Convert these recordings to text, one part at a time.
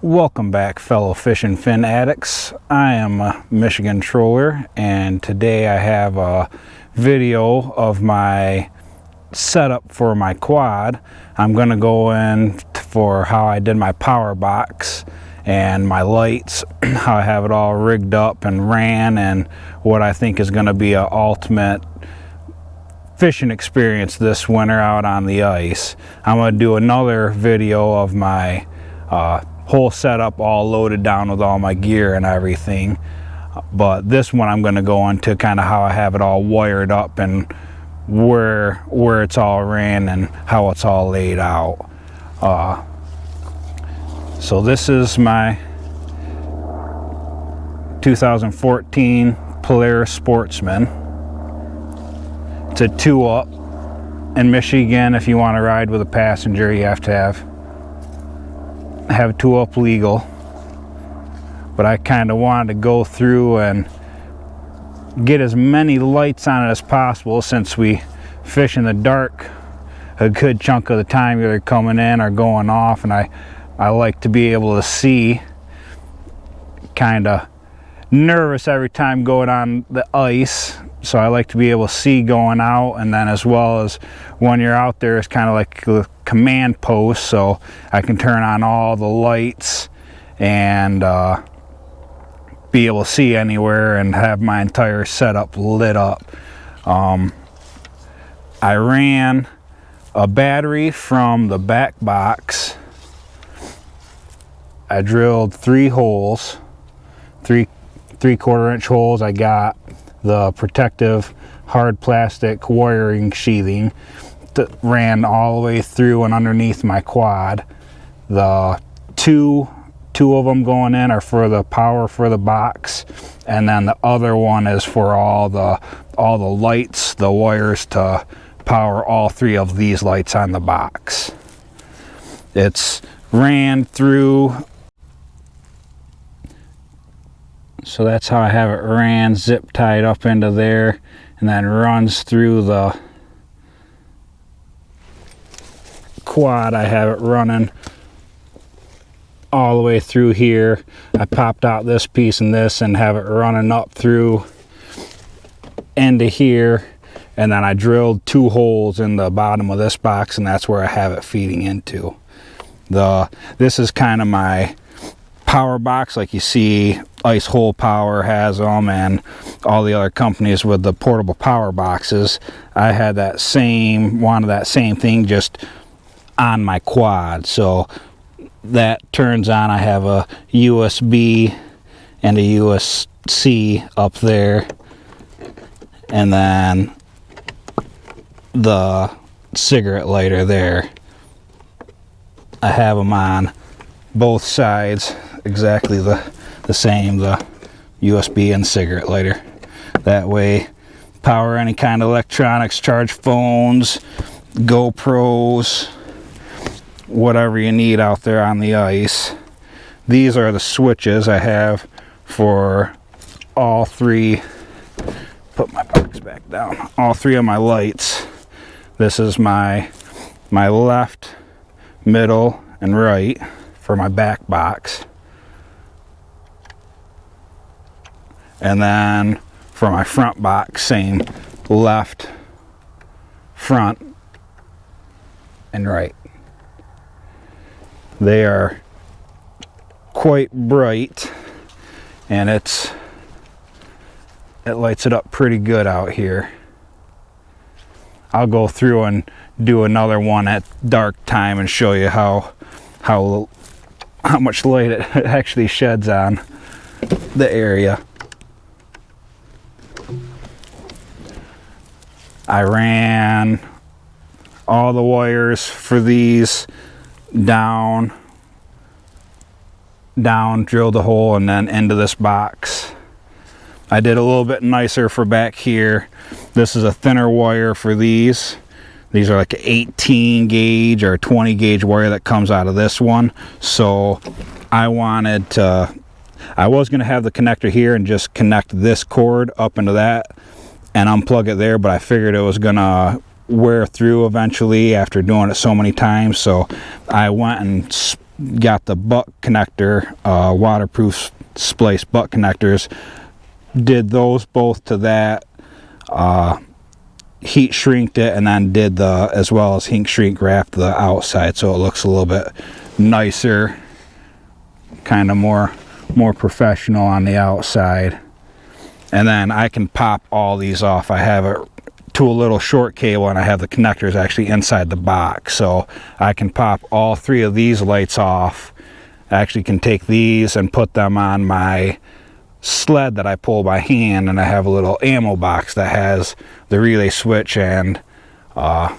Welcome back, fellow fish and fin addicts. I am a Michigan troller, and today I have a video of my setup for my quad. I'm going to go in for how I did my power box and my lights, how I have it all rigged up and ran, and what I think is going to be an ultimate fishing experience this winter out on the ice. I'm going to do another video of my whole setup all loaded down with all my gear and everything, but this one I'm going to go into kind of how I have it all wired up and where it's all ran and how it's all laid out. So this is my 2014 Polaris Sportsman. It's a 2-up. In Michigan, if you want to ride with a passenger, you have to have 2-up legal, but I kind of wanted to go through and get as many lights on it as possible, since we fish in the dark a good chunk of the time, either coming in or going off, and I like to be able to see. Kind of nervous every time going on the ice, so I like to be able to see going out, and then as well as when you're out there, it's kind of like a command post, so I can turn on all the lights and be able to see anywhere and have my entire setup lit up. I ran a battery from the back box. I drilled 3 holes, 3/4 inch holes. I got the protective hard plastic wiring sheathing that ran all the way through and underneath my quad. The two of them going in are for the power for the box, and then the other one is for all the lights, the wires to power all 3 of these lights on the box. It's ran through, so that's how I have it ran, zip tied up into there, and then runs through the quad. I have it running all the way through here. I popped out this piece and this and have it running up through into here, and then I drilled 2 holes in the bottom of this box, and that's where I have it feeding into. This is kind of my power box, like you see Ice Hole Power has them and all the other companies with the portable power boxes. I had wanted that same thing just on my quad, so that turns on. I have a USB and a USB-C up there, and then the cigarette lighter there. I have them on both sides exactly the same, the USB and cigarette lighter. That way, power any kind of electronics, charge phones, GoPros, whatever you need out there on the ice. These are the switches I have for all 3. Put my box back down. All 3 of my lights. This is my left, middle, and right for my back box. And then for my front box, same, left, front, and right. They are quite bright, and it lights it up pretty good out here. I'll go through and do another one at dark time and show you how much light it actually sheds on the area. I ran all the wires for these down, drilled a hole, and then into this box. I did a little bit nicer for back here. This is a thinner wire for these. These are like an 18 gauge or 20 gauge wire that comes out of this one. So I was going to have the connector here and just connect this cord up into that and unplug it there, but I figured it was gonna wear through eventually after doing it so many times, so I went and got the butt connector, waterproof splice butt connectors, did those both to that, heat shrinked it, and then did the, as well as heat shrink wrapped the outside so it looks a little bit nicer, kind of more professional on the outside. And then I can pop all these off. I have it to a little short cable, and I have the connectors actually inside the box, so I can pop all 3 of these lights off. I actually can take these and put them on my sled that I pull by hand, and I have a little ammo box that has the relay switch and all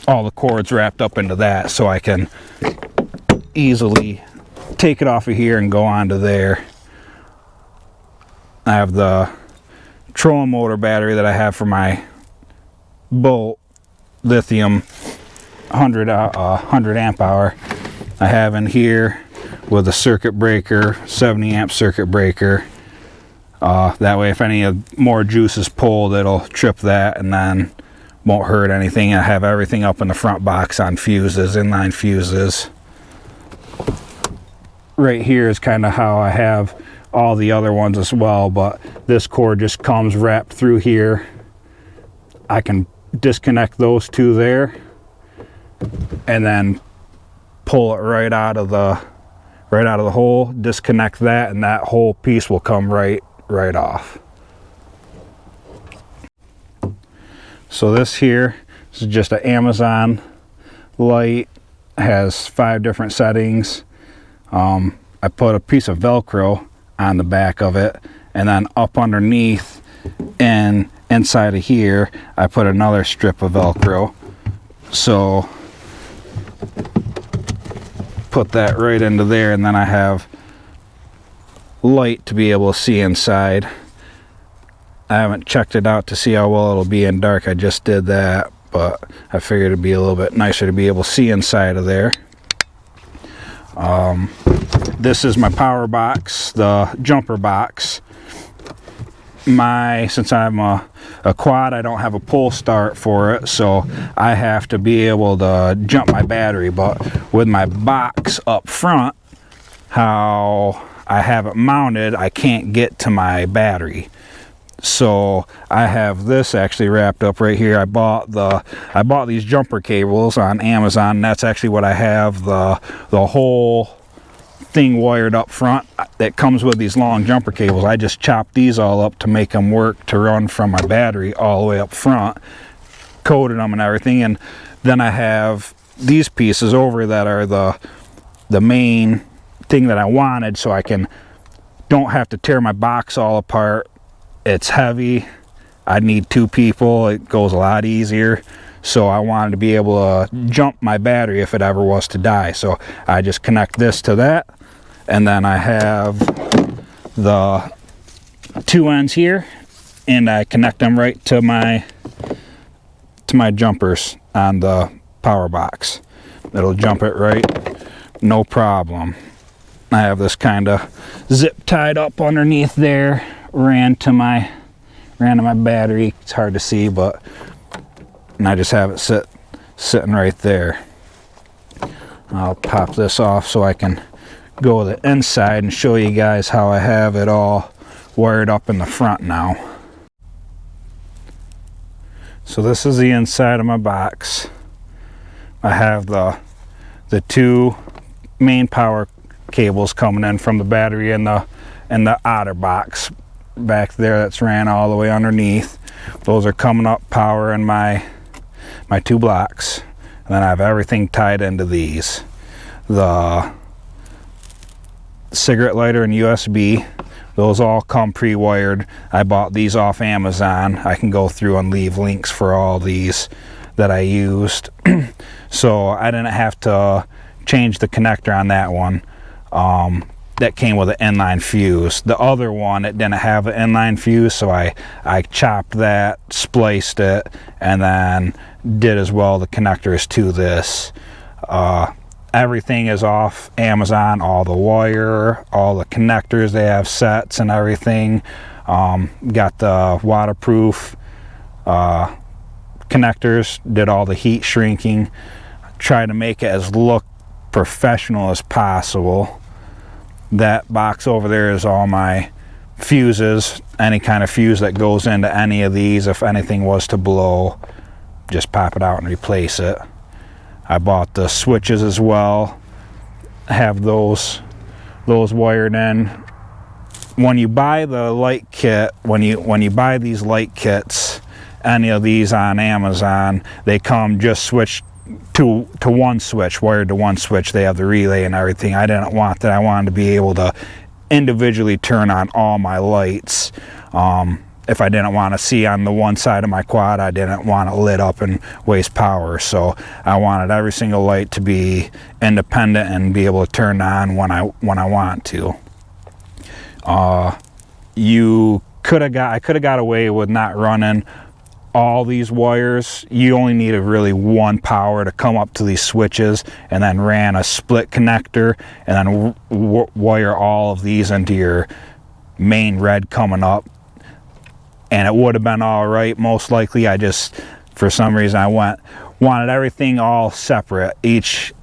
the cords wrapped up into that, so I can easily take it off of here and go onto there. I have the trolling motor battery that I have for my boat, lithium 100 amp hour. I have in here with a circuit breaker, 70 amp circuit breaker. That way if any more juice is pulled, it'll trip that and then won't hurt anything. I have everything up in the front box on fuses, inline fuses. Right here is kind of how I have all the other ones as well, but this cord just comes wrapped through here. I can disconnect those 2 there and then pull it right out of the hole, disconnect that, and that whole piece will come right off. So this here is just an Amazon light, has 5 different settings. I put a piece of Velcro on the back of it, and then up underneath and inside of here I put another strip of Velcro. So put that right into there, and then I have light to be able to see inside. I haven't checked it out to see how well it'll be in dark. I just did that, but I figured it'd be a little bit nicer to be able to see inside of there. This is my power box, the jumper box. Since I'm a quad, I don't have a pull start for it, so I have to be able to jump my battery. But with my box up front, how I have it mounted, I can't get to my battery. So I have this actually wrapped up right here. I bought these jumper cables on Amazon, and that's actually what I have the whole thing wired up front that comes with these long jumper cables. I just chopped these all up to make them work to run from my battery all the way up front, coated them and everything. And then I have these pieces over that are the main thing that I wanted, so I don't have to tear my box all apart. It's heavy. I'd need 2 people. It goes a lot easier. So I wanted to be able to jump my battery if it ever was to die. So I just connect this to that, and then I have the 2 ends here, and I connect them right to my jumpers on the power box. It'll jump it right, no problem. I have this kind of zip tied up underneath there, ran to my battery. It's hard to see, but and I just have it sitting right there. I'll pop this off so I can go to the inside and show you guys how I have it all wired up in the front now. So this is the inside of my box. I have the 2 main power cables coming in from the battery and the otter box back there that's ran all the way underneath. Those are coming up powering my 2 blocks. And then I have everything tied into these. The cigarette lighter and USB, those all come pre-wired. I bought these off Amazon. I can go through and leave links for all these that I used. So I didn't have to change the connector on that one. That came with an inline fuse. The other one, it didn't have an inline fuse, so I chopped that, spliced it, and then did as well the connectors to this. Everything is off Amazon, all the wire, all the connectors, they have sets and everything. Got the waterproof connectors, did all the heat shrinking. Tried to make it as look professional as possible. That box over there is all my fuses. Any kind of fuse that goes into any of these, if anything was to blow, just pop it out and replace it. I bought the switches as well. Have those wired in. When you buy the light kit, when you buy these light kits, any of these on Amazon, they come just switched to one switch, wired to one switch. They have the relay and everything. I didn't want that. I wanted to be able to individually turn on all my lights. If I didn't want to see on the one side of my quad, I didn't want it lit up and waste power. So I wanted every single light to be independent and be able to turn on when I want to. I could have got away with not running all these wires. You only needed really one power to come up to these switches, and then ran a split connector, and then wire all of these into your main red coming up, and it would have been all right most likely. I just, for some reason, I wanted everything all separate. Each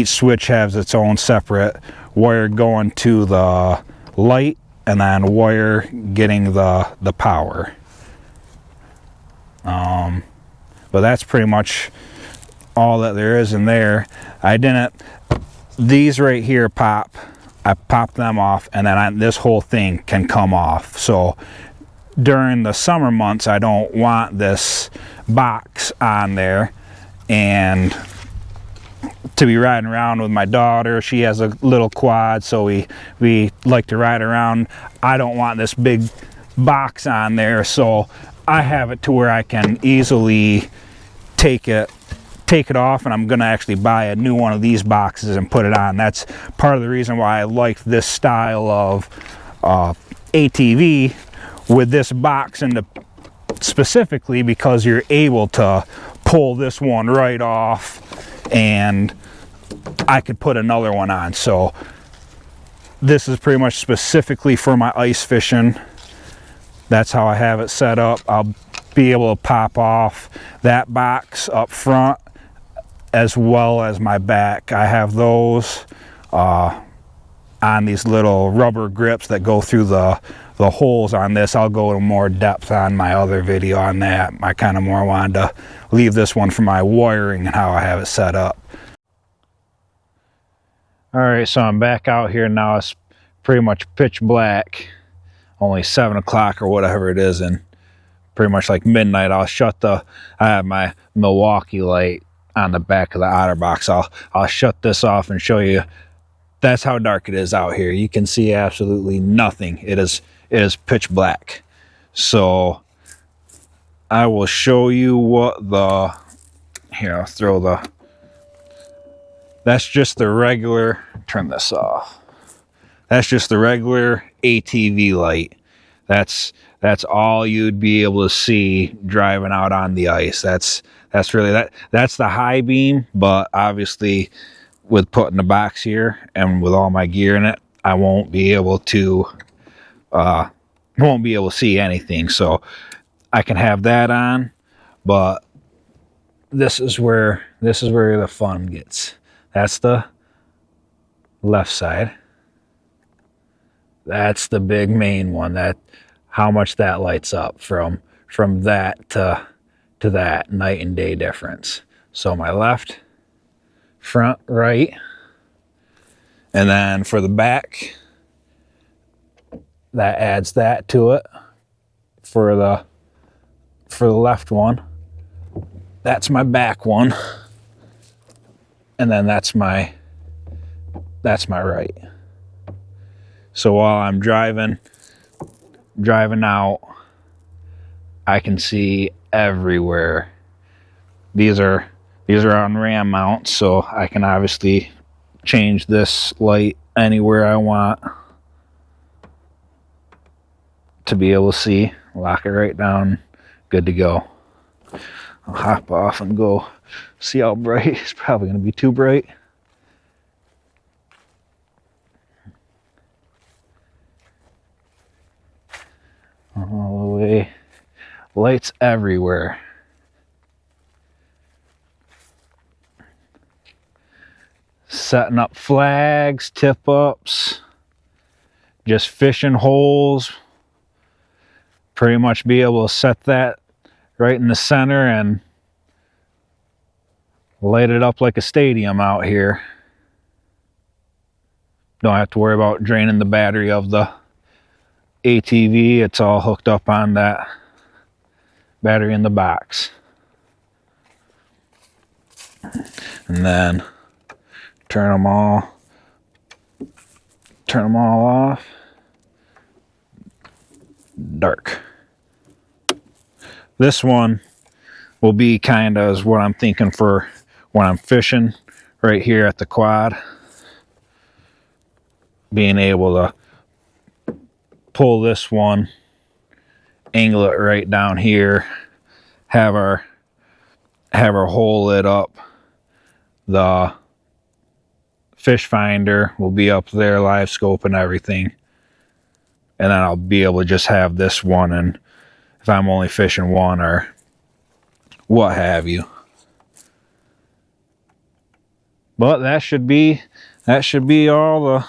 switch has its own separate wire going to the light, and then wire getting the power. But that's pretty much all that there is in there. These right here pop. I pop them off, and then this whole thing can come off. So during the summer months, I don't want this box on there, and to be riding around with my daughter. She has a little quad, so we like to ride around. I don't want this big box on there, so I have it to where I can easily take it off, and I'm gonna actually buy a new one of these boxes and put it on. That's part of the reason why I like this style of ATV with this box, and specifically because you're able to pull this one right off, and I could put another one on. So this is pretty much specifically for my ice fishing. That's how I have it set up. I'll be able to pop off that box up front as well as my back. I have those on these little rubber grips that go through the holes on this. I'll go into more depth on my other video on that. I kind of more wanted to leave this one for my wiring and how I have it set up. All right, so I'm back out here now. It's pretty much pitch black. Only 7 o'clock or whatever it is, and pretty much like midnight. I have my Milwaukee light on the back of the OtterBox. I'll shut this off and show you. That's how dark it is out here. You can see absolutely nothing. It is pitch black. So I will show you what here, I'll throw that's just the regular, turn this off. That's just the regular ATV light. That's all you'd be able to see driving out on the ice. That's really that's the high beam, but obviously with putting the box here and with all my gear in it, I won't be able to see anything. So I can have that on, but this is where the fun gets. That's the left side. That's the big main one. How much that lights up from that to that, night and day difference. So my left, front, right, and then for the back, that adds that to it. For the left one, that's my back one, and then that's my right. So while I'm driving out, I can see everywhere. These are on ram mounts, so I can obviously change this light anywhere I want to be able to see. Lock it right down, good to go. I'll hop off and go see how bright. It's probably going to be too bright. All the way, lights everywhere. setting up flags, tip ups, just fishing holes. Pretty much be able to set that right in the center and light it up like a stadium out here. Don't have to worry about draining the battery of the ATV. It's all hooked up on that battery in the box. And then turn them all off. Dark. This one will be kind of what I'm thinking for when I'm fishing right here at the quad. Being able to pull this one, angle it right down here, have our hole lit up. The fish finder will be up there, live scope and everything. And then I'll be able to just have this one, and if I'm only fishing one or what have you. But that should be all the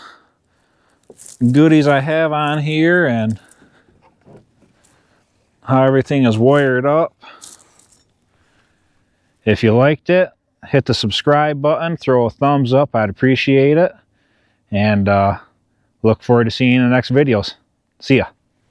goodies I have on here and how everything is wired up. If you liked it, hit the subscribe button, throw a thumbs up, I'd appreciate it. And look forward to seeing you in the next videos. See ya.